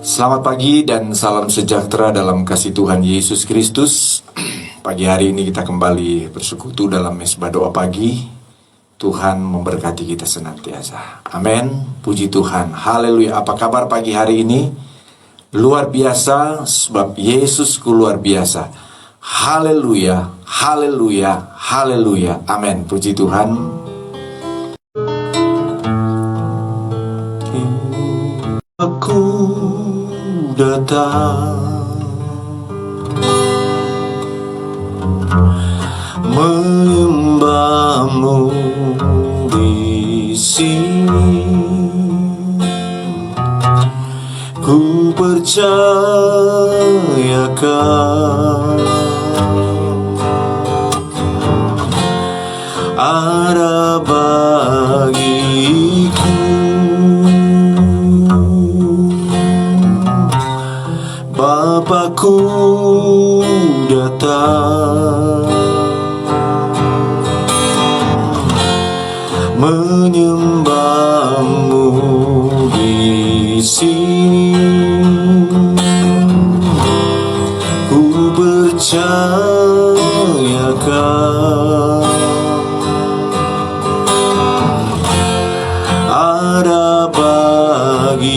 Selamat pagi dan salam sejahtera dalam kasih Tuhan Yesus Kristus. Pagi hari ini kita kembali bersekutu dalam mesbah doa pagi. Tuhan memberkati kita senantiasa. Amin. Puji Tuhan. Haleluya. Apa kabar pagi hari ini? Luar biasa, sebab Yesusku luar biasa. Haleluya. Haleluya. Haleluya. Amin. Puji Tuhan. Aku datang menyembahmu di sini. Ku percayakan ada bagiku Bapakku datang menyembahmu di sini. Ku percayakan ada bagiku.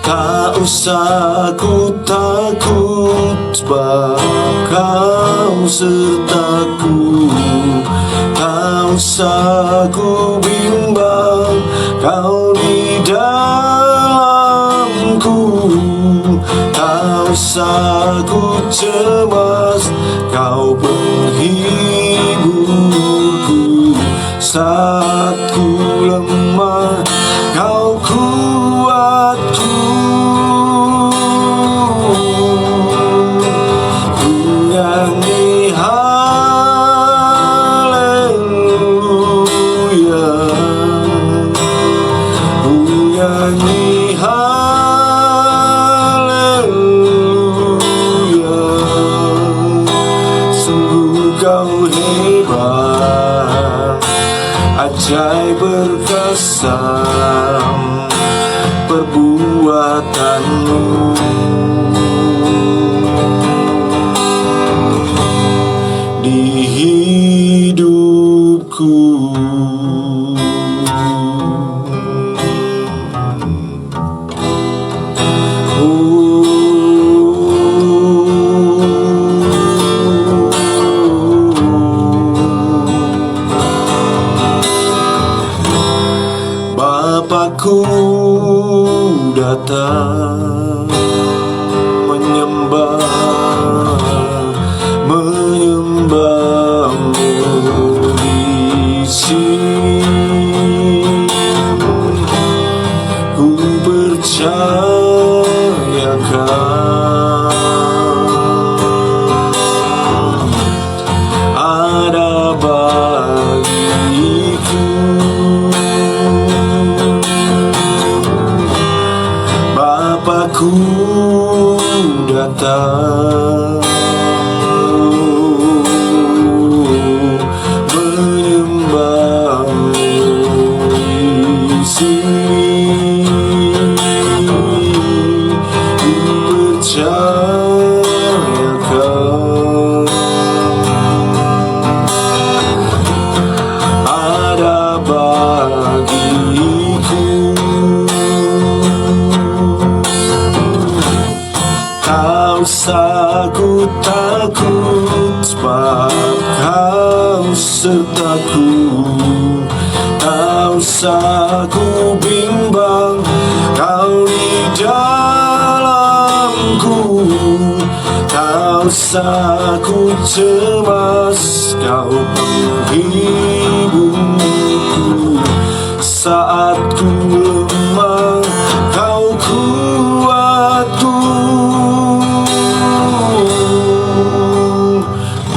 Tak usah ku takut, sebab Kau sertaku. Tak usah ku bimbang, Kau di dalamku. Tak usah ku cemas, Kau penghiburku. Saat ku lemah, Kau kuatku. Ku nyanyi haleluya, ku nyanyi haleluya. Sungguh Kau hebat, ajaib berkesan perbuatanmu. Di hidupku. Bapakku datang menyembahmu di sini. Ku percayakan ada bagiku. Bapakku datang menyembahmu di sini. Ku percayakan ada bagiku. Tak usah ku takut, sebab Kau sertaku. Tak usah ku bimbang, Kau di dalamku. Tak usah ku cemas, Kau penghiburku. Saat ku lemah, Kau kuatku.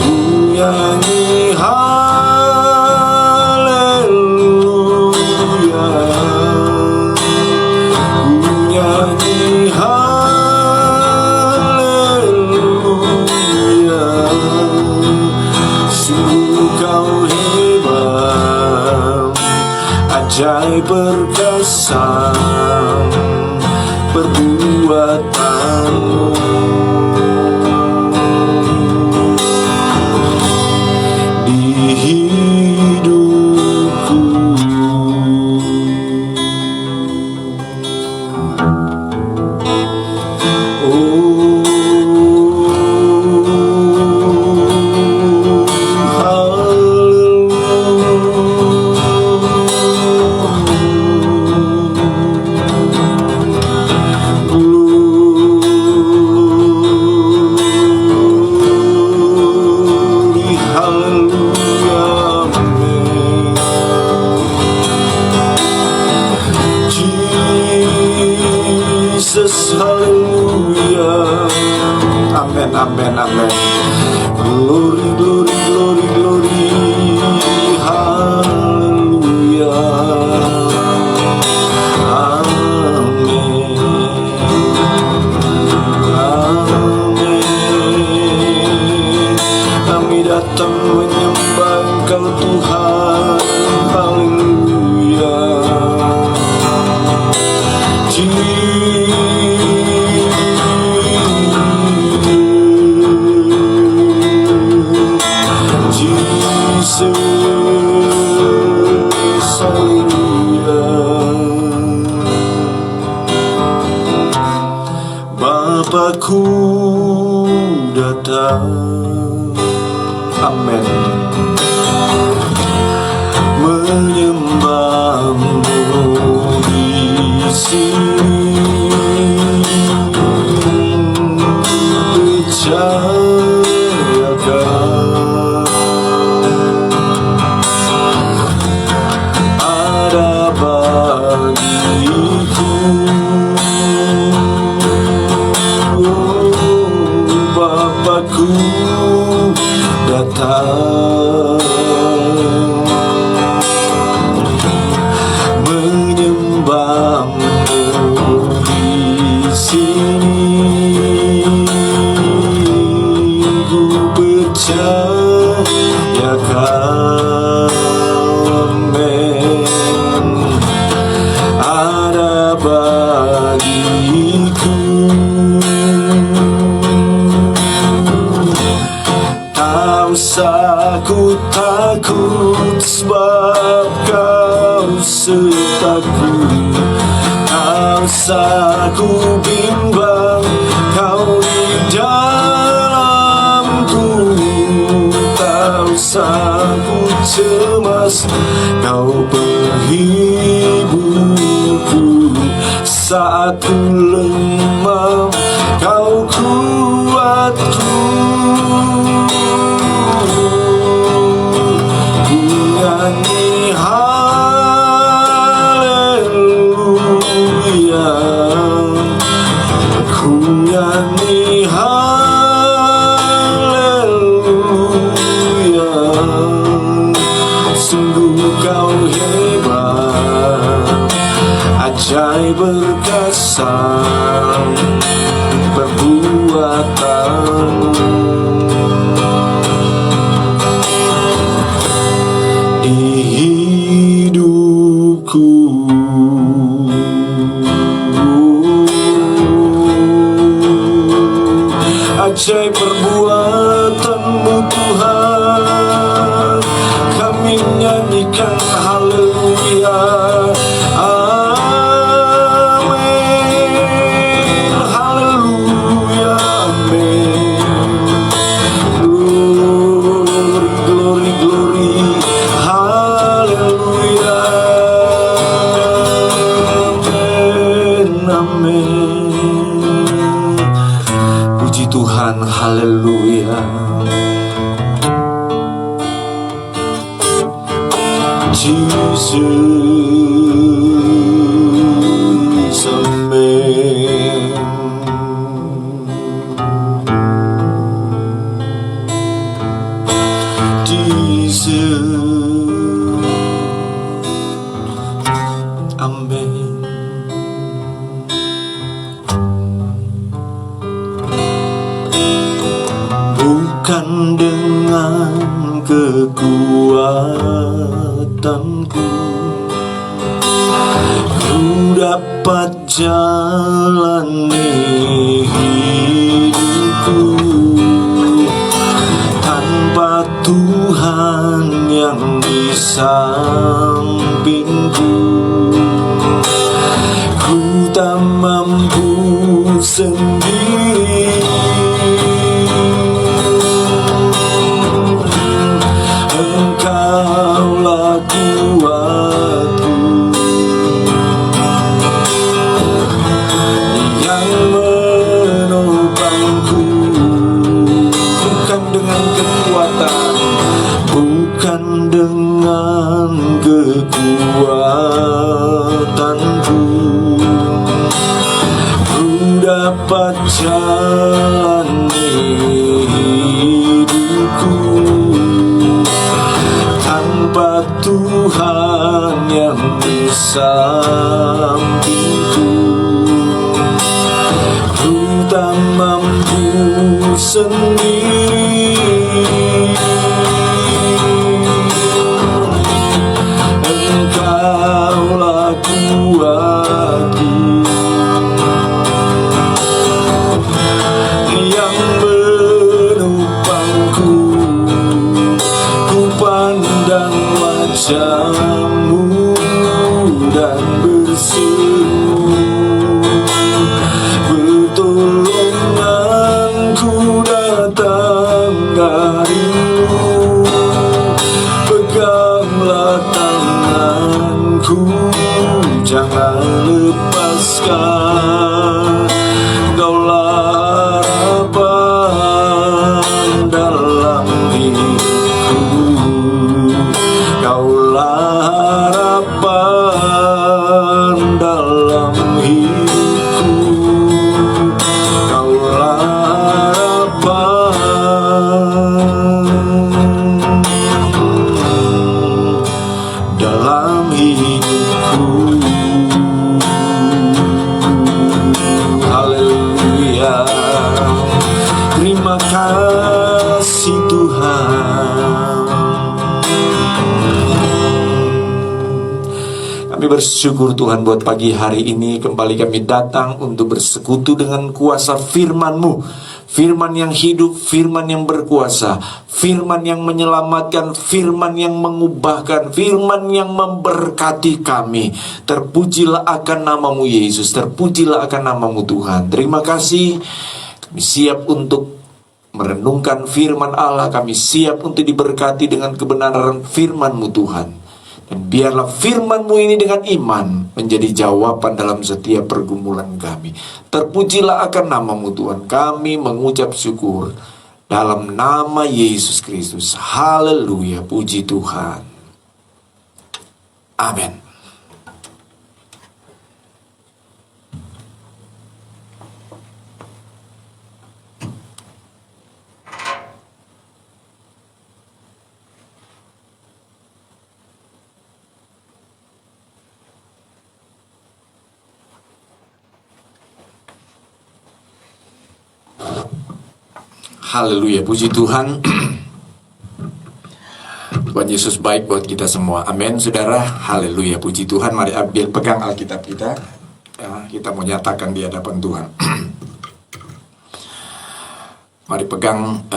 Ku nyanyi haleluya, ku nyanyi haleluya. Sungguh Kau hebat, ajaib perkasa perbuatanmu. Di hidupku, amen, amen, amen. Glory, glory, glory, glory. Haleluya. Amen. Amen. Kami datang menyembah Engkau Tuhan. Haleluya. Bapakku datang, amin, menyembahmu di sini, percayakan ada bagiku. Bapakku datang, menyembahmu di sini, ku percayakan, amen, ada bagiku. Tak usah ku takut sebab Kau sertaku. Tak usah ku bimbang, Kau di dalamku. Tak usah ku cemas, Kau penghiburku. Saat ku lemah, Kau kuatku. Ku nyanyi haleluya, ku nyanyi haleluya. Sungguh Kau hebat, ajaib perkasa perbuatanmu. Ajaib perbuatan-Mu Tuhan, kami nyanyikan haleluya, amin, haleluya, amin. Glory, glory, glory, haleluya, amin, amin. Puji Tuhan, haleluya. Jesus, amen. Jesus, amen. Bukan dengan kekuatanku, Ku dapat jalani hidupku tanpa Tuhan yang di sampingku. Ku tak mampu sendiri, Engkaulah kuatku yang menopangku. Bukan dengan kekuatan, bukan dengan kekuatanku, ku dapat jalani hidupku tanpa Tuhan yang di sampingku. Ku tak mampu sendiri, Engkaulah kuatku yang menopangku. Ku pandang wajah-Mu dan berseru, pertolonganku datang dari-Mu. Peganglah tanganku, jangan lepaskan. Engkaulah harapan dalam hidupku, Engkaulah harapan dalam hidupku, Engkaulah harapan dalam hidupku. Haleluya. Terima kasih Tuhan. Kami bersyukur Tuhan buat pagi hari ini kembali kami datang untuk bersekutu dengan kuasa firman-Mu. Firman yang hidup, firman yang berkuasa, firman yang menyelamatkan, firman yang mengubahkan, firman yang memberkati kami. Terpujilah akan nama-Mu Yesus, terpujilah akan nama-Mu Tuhan. Terima kasih, kami siap untuk merenungkan firman Allah, kami siap untuk diberkati dengan kebenaran firman-Mu Tuhan. Dan biarlah firman-Mu ini dengan iman menjadi jawaban dalam setiap pergumulan kami. Terpujilah akan nama-Mu Tuhan. Kami mengucap syukur dalam nama Yesus Kristus. Haleluya, puji Tuhan. Amin. Haleluya, puji Tuhan. Tuhan Yesus baik buat kita semua. Amin, saudara. Haleluya, puji Tuhan. Mari ambil pegang Alkitab kita. Ya, kita mau nyatakan di hadapan Tuhan. Mari pegang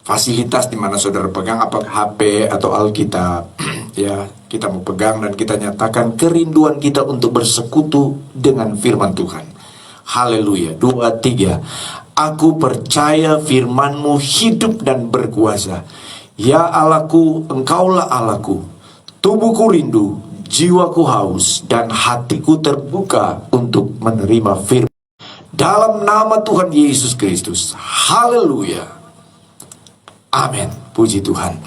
fasilitas di mana saudara pegang, apa HP atau Alkitab. Ya, kita mau pegang dan kita nyatakan kerinduan kita untuk bersekutu dengan firman Tuhan. Haleluya. 2, 3. Aku percaya firman-Mu hidup dan berkuasa. Ya Allahku, Engkaulah Allahku. Tubuhku rindu, jiwaku haus, dan hatiku terbuka untuk menerima firman. Dalam nama Tuhan Yesus Kristus. Haleluya. Amin. Puji Tuhan.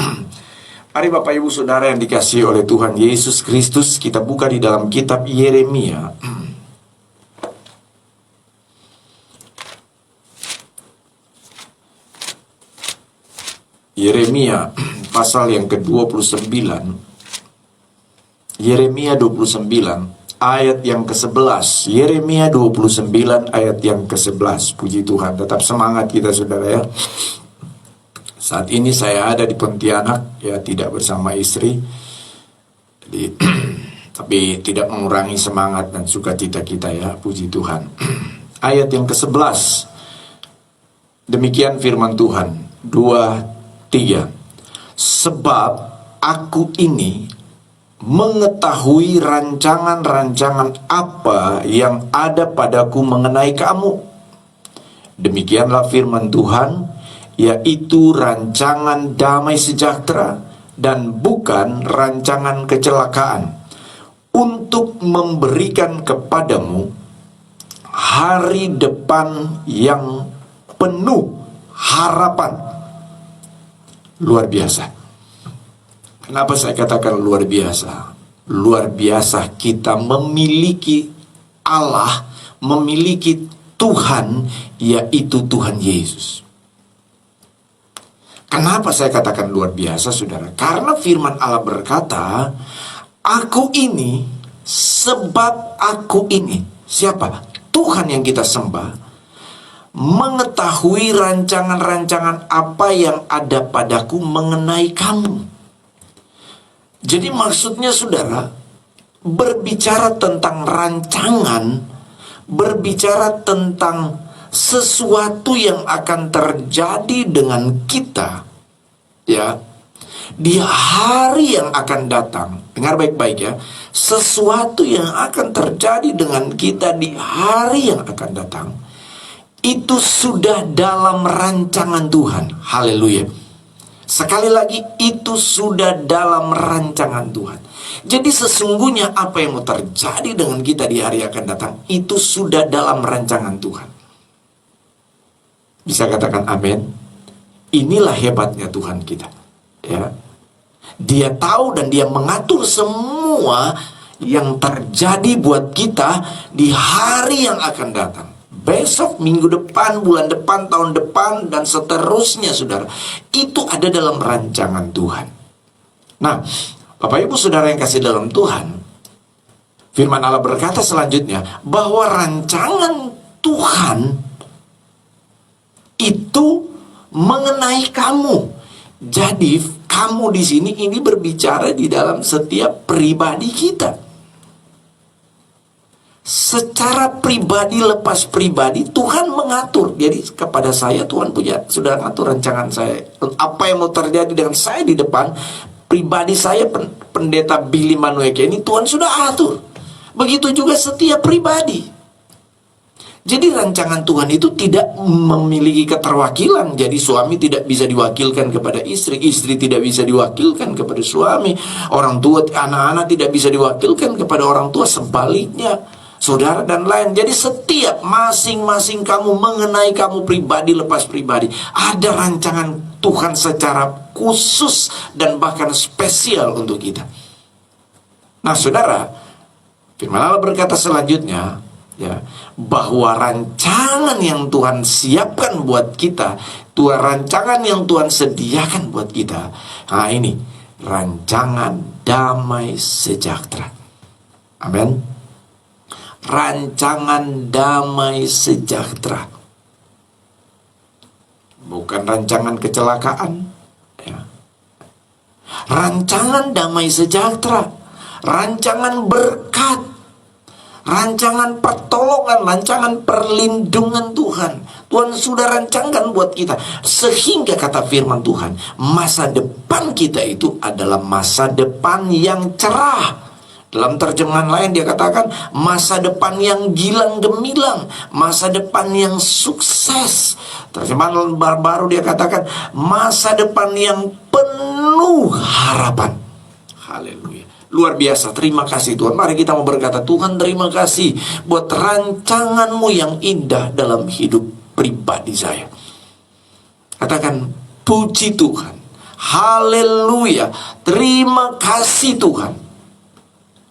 Mari Bapak Ibu Saudara yang dikasihi oleh Tuhan Yesus Kristus, kita buka di dalam kitab Yeremia. Yeremia pasal yang ke-29. Yeremia 29 ayat yang ke-11. Yeremia 29 ayat yang ke-11. Puji Tuhan, tetap semangat kita saudara ya. Saat ini saya ada di Pontianak ya, tidak bersama istri. Jadi Tapi tidak mengurangi semangat dan sukacita kita ya, puji Tuhan. Ayat yang ke-11. Demikian firman Tuhan, 2:3. Sebab aku ini mengetahui rancangan-rancangan apa yang ada padaku mengenai kamu. Demikianlah firman Tuhan, yaitu rancangan damai sejahtera dan bukan rancangan kecelakaan, untuk memberikan kepadamu hari depan yang penuh harapan. Luar biasa. Kenapa saya katakan luar biasa? Luar biasa kita memiliki Allah, memiliki Tuhan, yaitu Tuhan Yesus. Kenapa saya katakan luar biasa, saudara? Karena firman Allah berkata, aku ini, sebab aku ini. Siapa? Tuhan yang kita sembah, mengetahui rancangan-rancangan apa yang ada padaku mengenai kamu. Jadi maksudnya, saudara, berbicara tentang rancangan, berbicara tentang sesuatu yang akan terjadi dengan kita, ya, di hari yang akan datang. Dengar baik-baik ya, sesuatu yang akan terjadi dengan kita di hari yang akan datang, itu sudah dalam rancangan Tuhan. Haleluya. Sekali lagi, itu sudah dalam rancangan Tuhan. Jadi sesungguhnya apa yang mau terjadi dengan kita di hari yang akan datang, itu sudah dalam rancangan Tuhan. Bisa katakan amin? Inilah hebatnya Tuhan kita, ya. Dia tahu dan dia mengatur semua yang terjadi buat kita di hari yang akan datang. Besok, minggu depan, bulan depan, tahun depan, dan seterusnya, saudara. Itu ada dalam rancangan Tuhan. Nah, Bapak Ibu Saudara yang kasih dalam Tuhan, firman Allah berkata selanjutnya, bahwa rancangan Tuhan itu mengenai kamu. Jadi kamu di sini ini berbicara di dalam setiap pribadi kita. Secara pribadi, lepas pribadi, Tuhan mengatur. Jadi kepada saya, Tuhan sudah ngatur rancangan saya. Apa yang mau terjadi dengan saya di depan, pribadi saya, pendeta Billy Manueke ini, Tuhan sudah atur. Begitu juga setiap pribadi. Jadi rancangan Tuhan itu tidak memiliki keterwakilan. Jadi suami tidak bisa diwakilkan kepada istri, istri tidak bisa diwakilkan kepada suami, orang tua, anak-anak tidak bisa diwakilkan kepada orang tua, sebaliknya, saudara dan lain. Jadi setiap masing-masing kamu mengenai kamu pribadi, lepas pribadi, ada rancangan Tuhan secara khusus dan bahkan spesial untuk kita. Nah, saudara, firman Allah berkata selanjutnya, ya, bahwa rancangan yang Tuhan siapkan buat kita, Tuhan rancangan yang Tuhan sediakan buat kita, nah ini rancangan damai sejahtera. Amin. Rancangan damai sejahtera, bukan rancangan kecelakaan, ya. Rancangan damai sejahtera, rancangan berkat, rancangan pertolongan, rancangan perlindungan Tuhan. Tuhan sudah rancangkan buat kita. Sehingga kata firman Tuhan, masa depan kita itu adalah masa depan yang cerah. Dalam terjemahan lain dia katakan, masa depan yang gilang gemilang, masa depan yang sukses. Terjemahan baru dia katakan, masa depan yang penuh harapan. Haleluya. Luar biasa, terima kasih Tuhan. Mari kita mau berkata, Tuhan terima kasih buat rancanganmu yang indah dalam hidup pribadi saya. Katakan, puji Tuhan. Haleluya. Terima kasih Tuhan.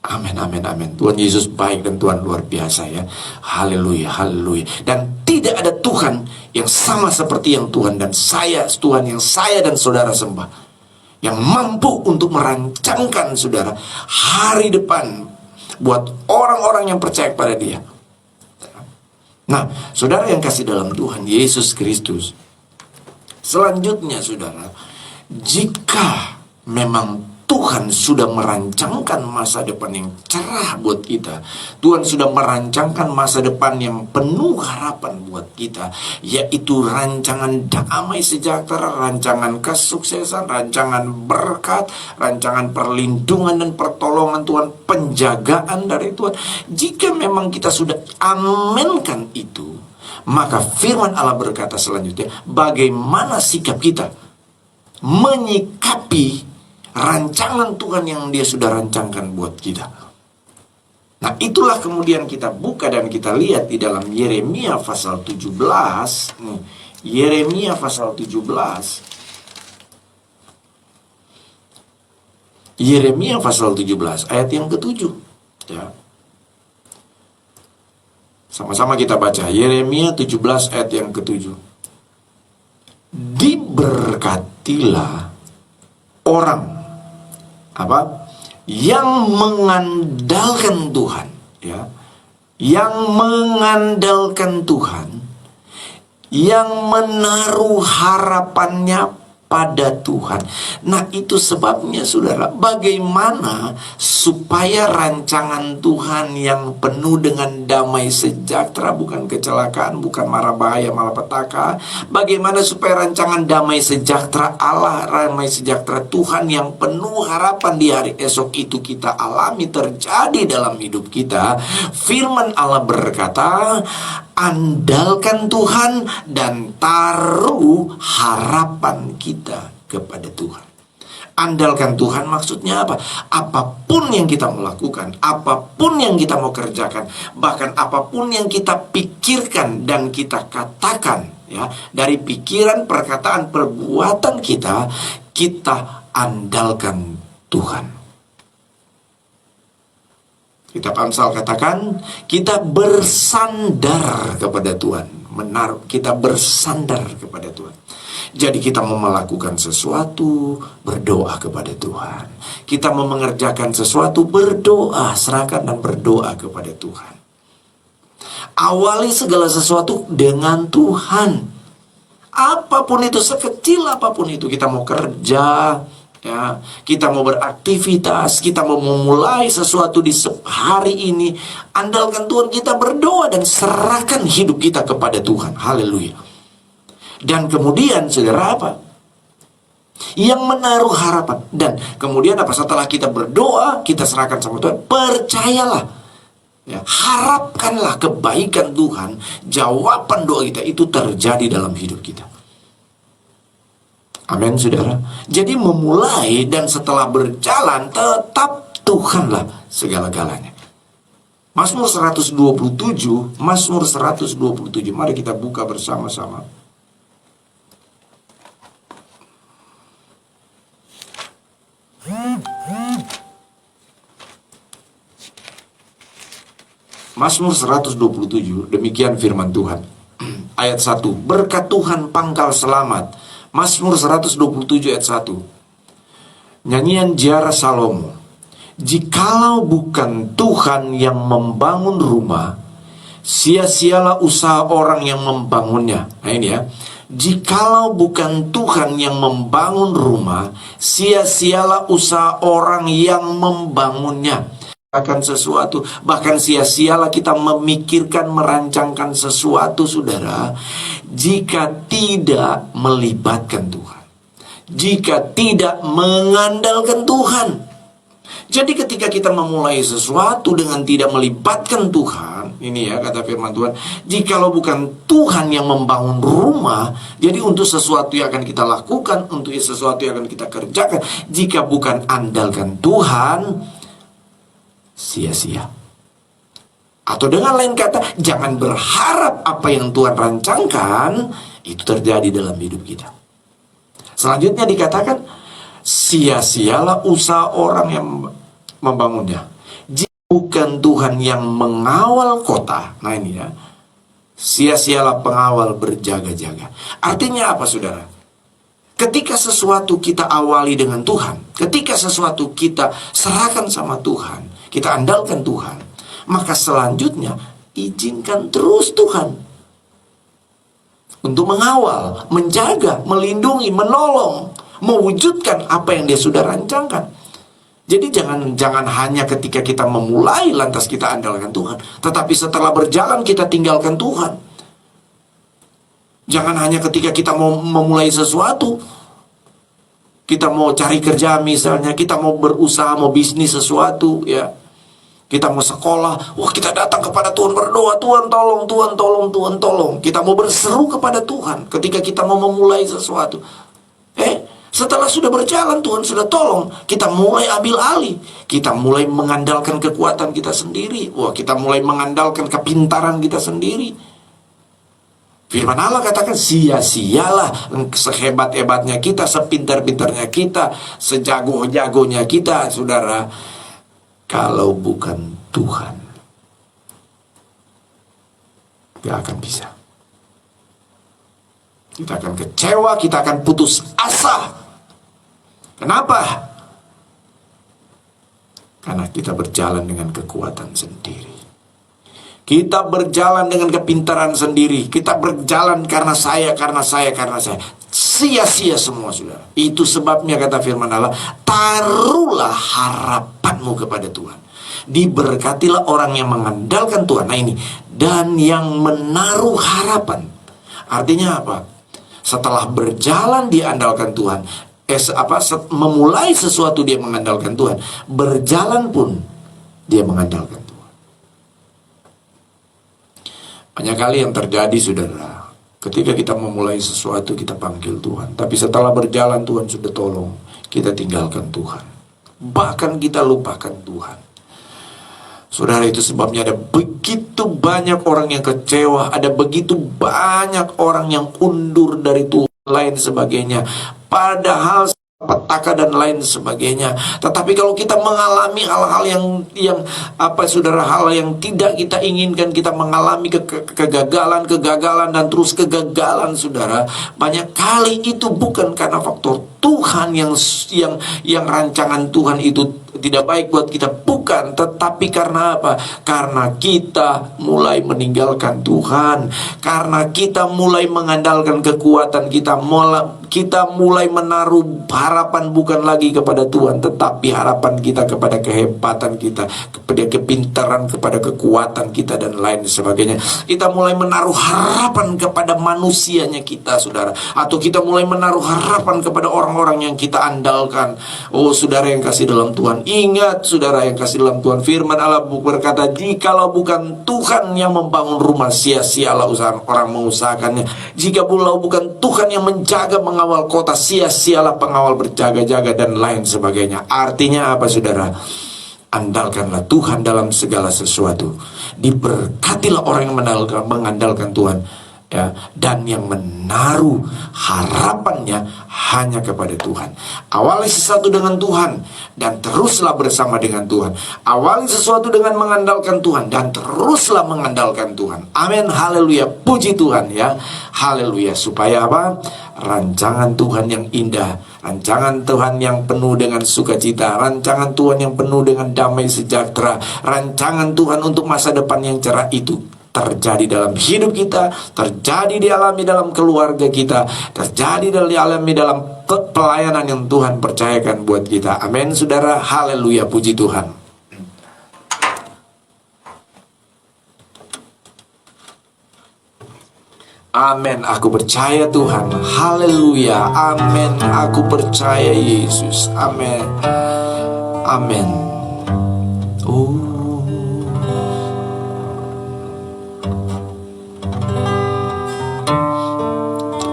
Amin, amin, amin. Tuhan Yesus baik dan Tuhan luar biasa ya. Haleluya, haleluya. Dan tidak ada Tuhan yang sama seperti yang Tuhan dan saya, Tuhan yang saya dan saudara sembah, yang mampu untuk merancangkan, saudara, hari depan buat orang-orang yang percaya kepada dia. Nah, saudara yang kasih dalam Tuhan Yesus Kristus, selanjutnya, saudara, jika memang Tuhan sudah merancangkan masa depan yang cerah buat kita. Tuhan sudah merancangkan masa depan yang penuh harapan buat kita, yaitu rancangan damai sejahtera, rancangan kesuksesan, rancangan berkat, rancangan perlindungan dan pertolongan Tuhan, penjagaan dari Tuhan. Jika memang kita sudah aminkan itu, maka firman Allah berkata selanjutnya, bagaimana sikap kita menyikapi rancangan Tuhan yang Dia sudah rancangkan buat kita. Nah, itulah kemudian kita buka dan kita lihat di dalam Yeremia pasal 17. Nih, Yeremia pasal 17. Yeremia pasal 17 ayat yang ke-7. Ya. Sama-sama kita baca Yeremia 17 ayat yang ke-7. Diberkatilah orang yang mengandalkan Tuhan, ya, yang mengandalkan Tuhan, yang menaruh harapannya pada Tuhan. Nah, itu sebabnya saudara, bagaimana supaya rancangan Tuhan yang penuh dengan damai sejahtera, bukan kecelakaan, bukan mara bahaya, malapetaka. Bagaimana supaya rancangan damai sejahtera Allah, damai sejahtera Tuhan yang penuh harapan di hari esok itu kita alami terjadi dalam hidup kita. Firman Allah berkata, andalkan Tuhan dan taruh harapan kita kepada Tuhan. Andalkan Tuhan maksudnya apa? Apapun yang kita melakukan, apapun yang kita mau kerjakan, bahkan apapun yang kita pikirkan dan kita katakan, ya, dari pikiran, perkataan, perbuatan kita, kita andalkan Tuhan. Kitab Amsal katakan, kita bersandar kepada Tuhan. Kita bersandar kepada Tuhan. Jadi kita mau melakukan sesuatu, berdoa kepada Tuhan. Kita mau mengerjakan sesuatu, berdoa, serahkan dan berdoa kepada Tuhan. Awali segala sesuatu dengan Tuhan. Apapun itu, sekecil apapun itu, kita mau kerja, ya, kita mau beraktivitas, kita mau memulai sesuatu di hari ini, andalkan Tuhan, kita berdoa dan serahkan hidup kita kepada Tuhan. Haleluya. Dan kemudian saudara apa? Yang menaruh harapan. Dan kemudian apa? Setelah kita berdoa, kita serahkan sama Tuhan, percayalah, ya, harapkanlah kebaikan Tuhan. Jawaban doa kita itu terjadi dalam hidup kita. Amin, saudara. Jadi memulai dan setelah berjalan, tetap Tuhanlah segala-galanya. Mazmur 127, Mazmur 127. Mari kita buka bersama-sama. Mazmur 127, demikian firman Tuhan. Ayat 1, berkat Tuhan pangkal selamat. Mazmur 127 ayat 1. Nyanyian Ziarah Salomo. Jikalau bukan Tuhan yang membangun rumah, sia-sialah usaha orang yang membangunnya. Nah ini ya. Jikalau bukan Tuhan yang membangun rumah, sia-sialah usaha orang yang membangunnya. Akan sesuatu, bahkan sia-sialah kita memikirkan, merancangkan sesuatu, saudara, jika tidak melibatkan Tuhan, jika tidak mengandalkan Tuhan. Jadi ketika kita memulai sesuatu dengan tidak melibatkan Tuhan, ini ya kata firman Tuhan, jikalau bukan Tuhan yang membangun rumah, jadi untuk sesuatu yang akan kita lakukan, untuk sesuatu yang akan kita kerjakan, jika bukan andalkan Tuhan, sia-sia. Atau dengan lain kata, jangan berharap apa yang Tuhan rancangkan itu terjadi dalam hidup kita. Selanjutnya dikatakan, sia-sialah usaha orang yang membangunnya. Jika bukan Tuhan yang mengawal kota, nah ini ya, sia-sialah pengawal berjaga-jaga. Artinya apa, saudara? Ketika sesuatu kita awali dengan Tuhan, ketika sesuatu kita serahkan sama Tuhan, kita andalkan Tuhan, maka selanjutnya izinkan terus Tuhan untuk mengawal, menjaga, melindungi, menolong, mewujudkan apa yang Dia sudah rancangkan. Jadi jangan hanya ketika kita memulai lantas kita andalkan Tuhan, tetapi setelah berjalan kita tinggalkan Tuhan. Jangan hanya ketika kita mau memulai sesuatu, kita mau cari kerja misalnya, kita mau berusaha, mau bisnis sesuatu ya, kita mau sekolah, wah kita datang kepada Tuhan berdoa, Tuhan tolong, Tuhan tolong, Tuhan tolong. Kita mau berseru kepada Tuhan ketika kita mau memulai sesuatu. Setelah sudah berjalan, Tuhan sudah tolong, kita mulai ambil alih. Kita mulai mengandalkan kekuatan kita sendiri. Wah, kita mulai mengandalkan kepintaran kita sendiri. Firman Allah katakan, sia-sialah sehebat-hebatnya kita, sepintar-pintarnya kita, sejago-jagonya kita, saudara, kalau bukan Tuhan, gak akan bisa. Kita akan kecewa, kita akan putus asa. Kenapa? Karena kita berjalan dengan kekuatan sendiri. Kita berjalan dengan kepintaran sendiri. Kita berjalan karena saya. Sia-sia semua, saudara. Itu sebabnya kata firman Allah, taruhlah harapanmu kepada Tuhan. Diberkatilah orang yang mengandalkan Tuhan. Nah ini, dan yang menaruh harapan. Artinya apa? Setelah berjalan diandalkan Tuhan, memulai sesuatu dia mengandalkan Tuhan, berjalan pun dia mengandalkan Tuhan. Banyak kali yang terjadi, saudara, ketika kita memulai sesuatu kita panggil Tuhan, tapi setelah berjalan Tuhan sudah tolong, kita tinggalkan Tuhan, bahkan kita lupakan Tuhan. Saudara, itu sebabnya ada begitu banyak orang yang kecewa, ada begitu banyak orang yang undur dari Tuhan, lain sebagainya, padahal petaka dan lain sebagainya. Tetapi kalau kita mengalami hal-hal yang saudara, hal yang tidak kita inginkan, kita mengalami kegagalan dan terus kegagalan, saudara, banyak kali itu bukan karena faktor Tuhan yang rancangan Tuhan itu tidak baik buat kita, bukan, tetapi karena apa? Karena kita mulai meninggalkan Tuhan, karena kita mulai mengandalkan kekuatan kita, mulai menaruh harapan bukan lagi kepada Tuhan, tetapi harapan kita kepada kehebatan kita, kepada kepintaran, kepada kekuatan kita dan lain sebagainya. Kita mulai menaruh harapan kepada manusianya kita, saudara, atau kita mulai menaruh harapan kepada orang-orang yang kita andalkan. Oh, saudara yang kasih dalam Tuhan, ingat, saudara yang kasih dalam Tuhan, firman Allah berkata, jikalau bukan Tuhan yang membangun rumah, sia-sialah usaha orang mengusahakannya. Jika pula bukan Tuhan yang menjaga mengawal kota, sia-sialah pengawal berjaga-jaga dan lain sebagainya. Artinya apa, saudara? Andalkanlah Tuhan dalam segala sesuatu. Diberkatilah orang yang mengandalkan Tuhan, ya, dan yang menaruh harapannya hanya kepada Tuhan. Awali sesuatu dengan Tuhan dan teruslah bersama dengan Tuhan. Awali sesuatu dengan mengandalkan Tuhan dan teruslah mengandalkan Tuhan. Amin, haleluya, puji Tuhan ya, haleluya. Supaya apa? Rancangan Tuhan yang indah, rancangan Tuhan yang penuh dengan sukacita, rancangan Tuhan yang penuh dengan damai sejahtera, rancangan Tuhan untuk masa depan yang cerah itu terjadi dalam hidup kita, terjadi dialami dalam keluarga kita, terjadi dialami dalam pelayanan yang Tuhan percayakan buat kita. Amin, saudara, haleluya, puji Tuhan. Amin, aku percaya Tuhan. Haleluya, amin, aku percaya Yesus. Amin, amin.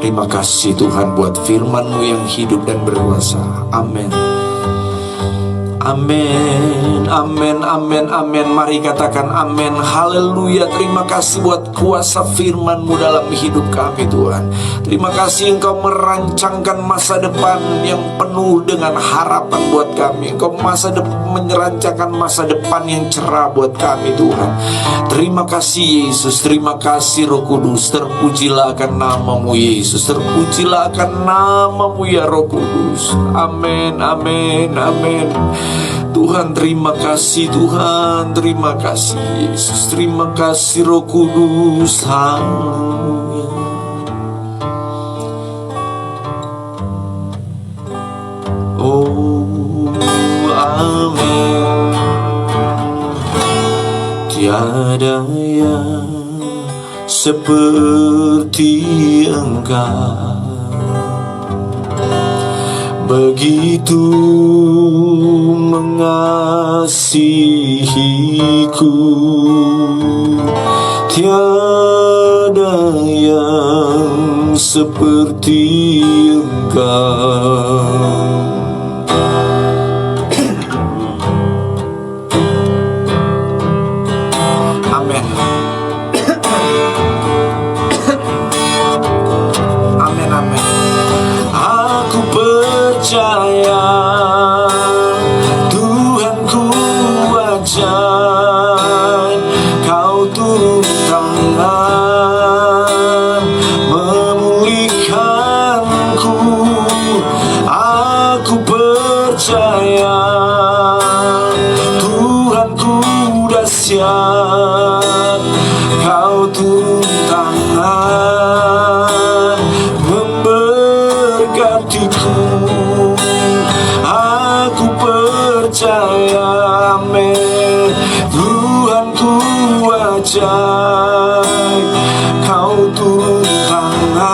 Terima kasih Tuhan buat firman-Mu yang hidup dan berkuasa. Amin. Amin, amin, amin, amin. Mari katakan amin, haleluya. Terima kasih buat kuasa firman-Mu dalam hidup kami, Tuhan. Terima kasih Engkau merancangkan masa depan yang penuh dengan harapan buat kami. Engkau merancangkan masa depan yang cerah buat kami, Tuhan. Terima kasih Yesus, terima kasih Roh Kudus. Terpujilah akan nama-Mu Yesus, terpujilah akan nama-Mu ya Roh Kudus. Amin, amin, amin. Tuhan, terima kasih Tuhan, terima kasih Yesus, terima kasih Roh Kudus. Haleluya. Oh, Amin. Tiada yang seperti Engkau, begitu mengasihiku. Tiada yang seperti Engkau. Amin. Amin, amin. Aku percaya Tuhanku ajaib, Kau turun tangan memulihkanku. Aku percaya Tuhanku dahsyat, Kau turun tangan memberkatiku. Aku percaya, amin. Tuhanku ajaib, Kau turun tangan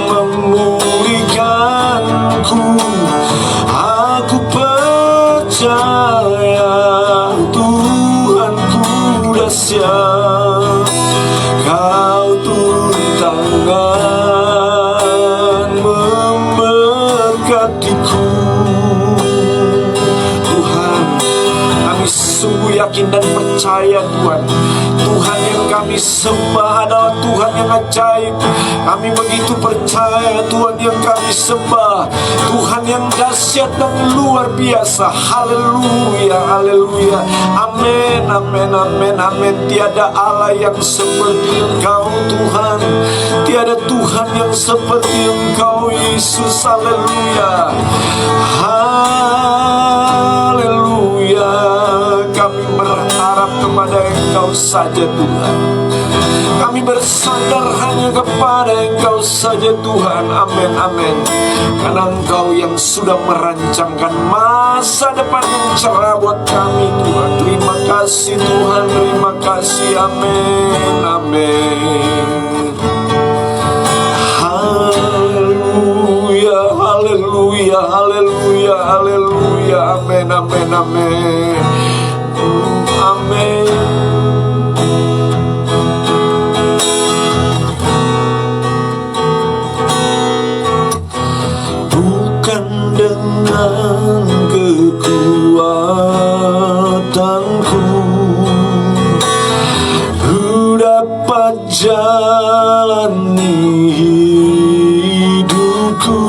memulihkanku. Aku percaya Tuhanku dahsyat, Kau turun tangan memberkatiku. Tuhan, kami sungguh yakin dan percaya Tuhan, Tuhan yang kami sembah adalah Tuhan yang ajaib. Kami begitu percaya Tuhan yang kami sembah, Tuhan yang dahsyat dan luar biasa. Haleluya, haleluya. Amin, amin, amin, amin. Tiada Allah yang seperti Engkau Tuhan, tiada Tuhan yang seperti Engkau Yesus. Haleluya, haleluya. Kami berharap kepada Engkau saja Tuhan. Kami bersandar hanya kepada Engkau saja Tuhan. Amin, amin. Karena Engkau yang sudah merancangkan masa depan yang cerah buat kami Tuhan. Terima kasih Tuhan, terima kasih. Amin, amin. Haleluya, haleluya, haleluya, haleluya. Amin, amin, amin. Amin. Bukan dengan kekuatanku ku dapat jalani hidupku,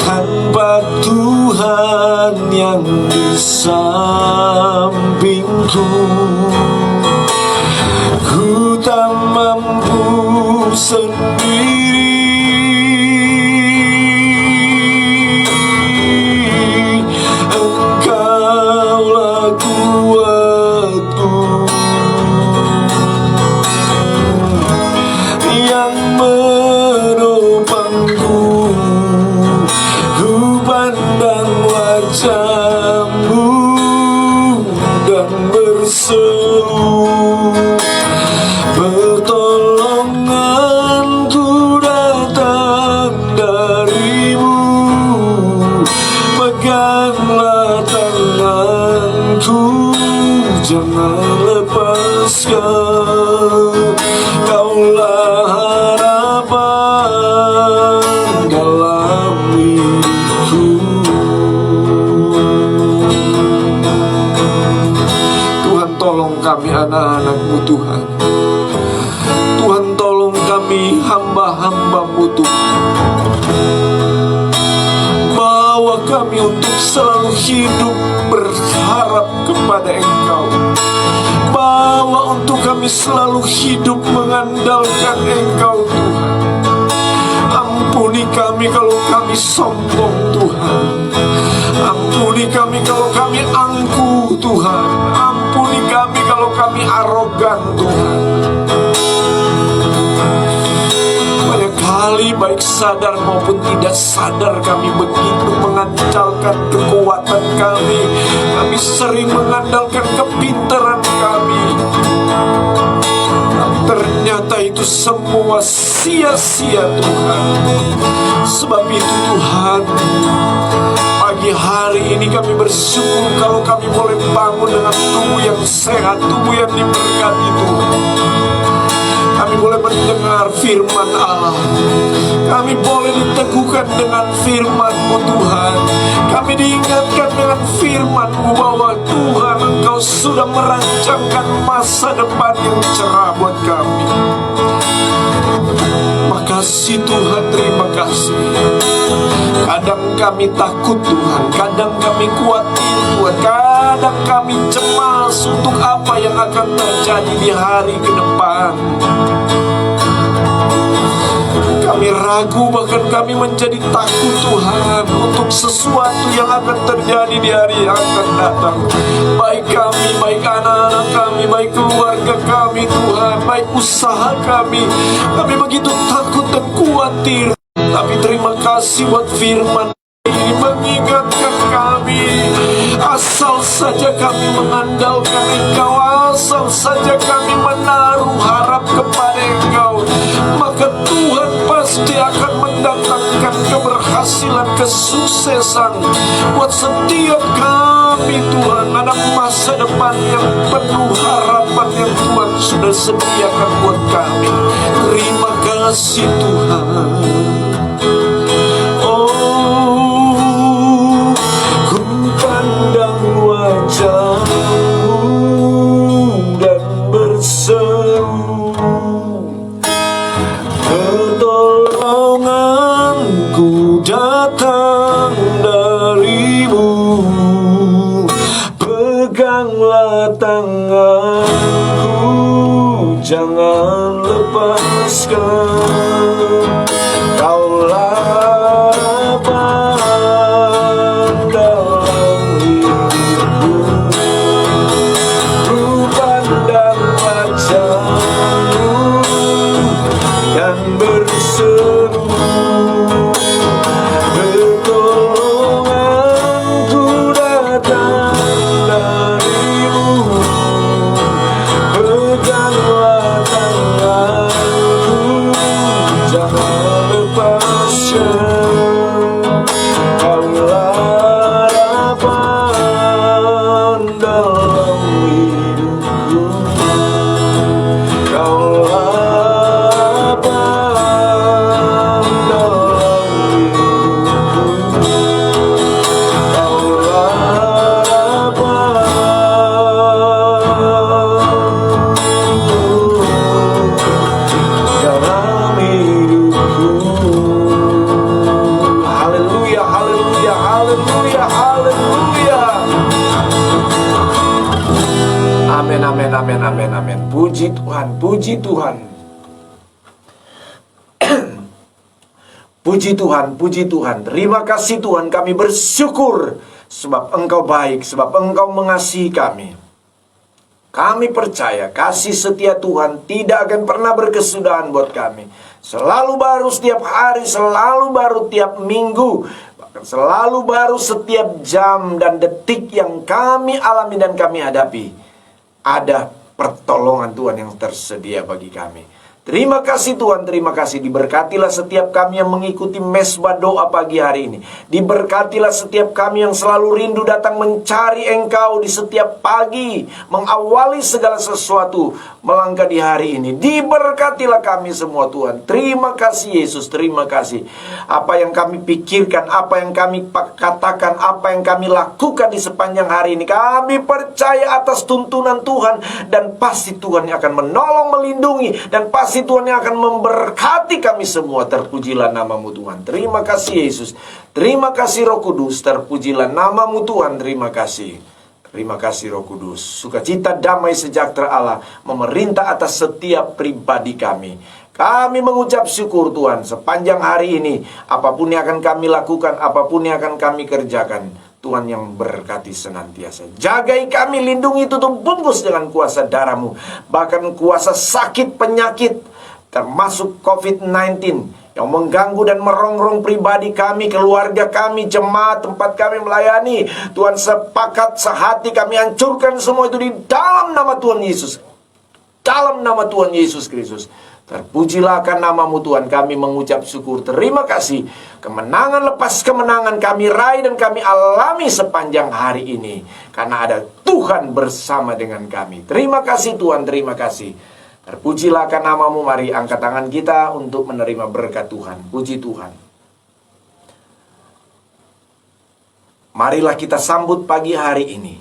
tanpa Tuhan yang di sampingku ku tak mampu sendiri. Engkaulah kuatku yang menopangku. Ku pandang wajah-Mu dan berseru, pertolonganku datang dari-Mu. Peganglah tanganku, jangan lepaskan. Kaulah harapan dalam hidupku. Tuhan, tolong kami anak-anak-Mu Tuhan. Tuhan, tolong kami hamba-hamba-Mu Tuhan. Bawa kami untuk selalu hidup berharap kepada Engkau. Bawa untuk kami selalu hidup mengandalkan Engkau Tuhan. Ampuni kami kalau kami sombong Tuhan. Ampuni kami kalau kami angkuh Tuhan. Ampuni kami kalau kami arogan Tuhan. baik sadar maupun tidak sadar, kami begitu mengandalkan kekuatan kami. Kami sering mengandalkan kepintaran kami. Ternyata itu semua sia-sia Tuhan. Sebab itu Tuhan, pagi hari ini kami bersyukur kalau kami boleh bangun dengan tubuh yang sehat, tubuh yang diberkati Tuhan. Kami boleh mendengar firman Allah. Kami boleh diteguhkan dengan firman-Mu Tuhan. Kami diingatkan dengan firman-Mu bahwa Tuhan, Engkau sudah merancangkan masa depan yang cerah buat kami. Makasih Tuhan, terima kasih. Kadang kami takut Tuhan, kadang kami khawatir Tuhan, kadang kami cemas untuk apa yang akan terjadi di hari ke depan. Kami ragu, bahkan kami menjadi takut Tuhan untuk sesuatu yang akan terjadi di hari yang akan datang. Baik kami, baik anak-anak kami, baik keluarga kami Tuhan, baik usaha kami. Kami begitu takut dan khawatir. Tapi terima kasih buat firman ini mengingatkan kami, asal saja kami mengandalkan Engkau, asal saja kami menaruh harap kepada Engkau, maka Tuhan pasti akan mendatangkan keberhasilan, kesuksesan buat setiap kami Tuhan. Ada masa depan yang penuh harapan yang Tuhan sudah sediakan buat kami. Terima kasih Tuhan. Pertolonganku datang darimu, peganglah tanganku, jangan lepaskan. Kaulah harapan dalam hidupku, rupa dan wajahmu, dan berseru. Pertolonganku datang darimu, peganglah tanganku, jangan lepaskan. Kaulah harapan dalam hidupku, kaulah harapan dalam hidupku, kaulah harapan dalam hidupku. Haleluya, haleluya, haleluya, haleluya. Amin, amin, amin, amin, amin. Puji Tuhan, puji Tuhan. Puji Tuhan, puji Tuhan. Terima kasih Tuhan, kami bersyukur sebab Engkau baik, sebab Engkau mengasihi kami. Kami percaya kasih setia Tuhan tidak akan pernah berkesudahan buat kami. Selalu baru setiap hari, selalu baru tiap minggu, bahkan selalu baru setiap jam dan detik yang kami alami dan kami hadapi. Ada pertolongan Tuhan yang tersedia bagi kami. Terima kasih Tuhan, terima kasih. Diberkatilah setiap kami yang mengikuti mesbah doa pagi hari ini. Diberkatilah setiap kami yang selalu rindu datang mencari Engkau di setiap pagi, mengawali segala sesuatu melangkah di hari ini. Diberkatilah kami semua Tuhan. Terima kasih Yesus, terima kasih. Apa yang kami pikirkan, apa yang kami katakan, apa yang kami lakukan di sepanjang hari ini, kami percaya atas tuntunan Tuhan. Dan pasti Tuhan yang akan menolong, melindungi, dan pasti Tuhan yang akan memberkati kami semua. Terpujilah namamu Tuhan. Terima kasih Yesus. Terima kasih Roh Kudus. Terpujilah namamu Tuhan. Terima kasih. Terima kasih Roh Kudus. Sukacita, damai, sejahtera Allah memerintah atas setiap pribadi kami. Kami mengucap syukur Tuhan sepanjang hari ini. Apapun yang akan kami lakukan, apapun yang akan kami kerjakan, Tuhan yang berkati senantiasa. Jagai kami, lindungi, tutup bungkus dengan kuasa darah-Mu. Bahkan kuasa sakit, penyakit, termasuk COVID-19 yang mengganggu dan merongrong pribadi kami, keluarga kami, jemaat tempat kami melayani. Tuhan, sepakat sehati kami hancurkan semua itu di dalam nama Tuhan Yesus. Dalam nama Tuhan Yesus Kristus. Terpujilah akan namamu Tuhan. Kami mengucap syukur, terima kasih. Kemenangan lepas kemenangan kami raih dan kami alami sepanjang hari ini, karena ada Tuhan bersama dengan kami. Terima kasih Tuhan, terima kasih. Terpujilah akan namamu. Mari angkat tangan kita untuk menerima berkat Tuhan. Puji Tuhan. Marilah kita sambut pagi hari ini,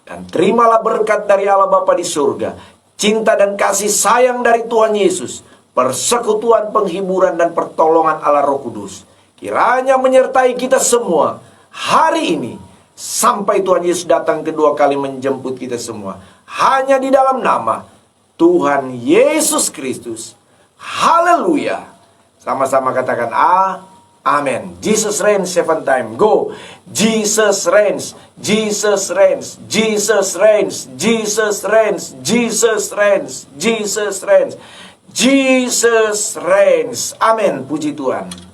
dan terimalah berkat dari Allah Bapa di surga, cinta dan kasih sayang dari Tuhan Yesus, persekutuan, penghiburan, dan pertolongan Allah Roh Kudus kiranya menyertai kita semua hari ini, sampai Tuhan Yesus datang kedua kali menjemput kita semua. Hanya di dalam nama Tuhan Yesus Kristus. Haleluya. Sama-sama katakan amen. Jesus reigns 7 times. Go. Jesus reigns. Jesus reigns. Jesus reigns. Jesus reigns. Jesus reigns. Jesus reigns. Jesus reigns. Amin. Puji Tuhan.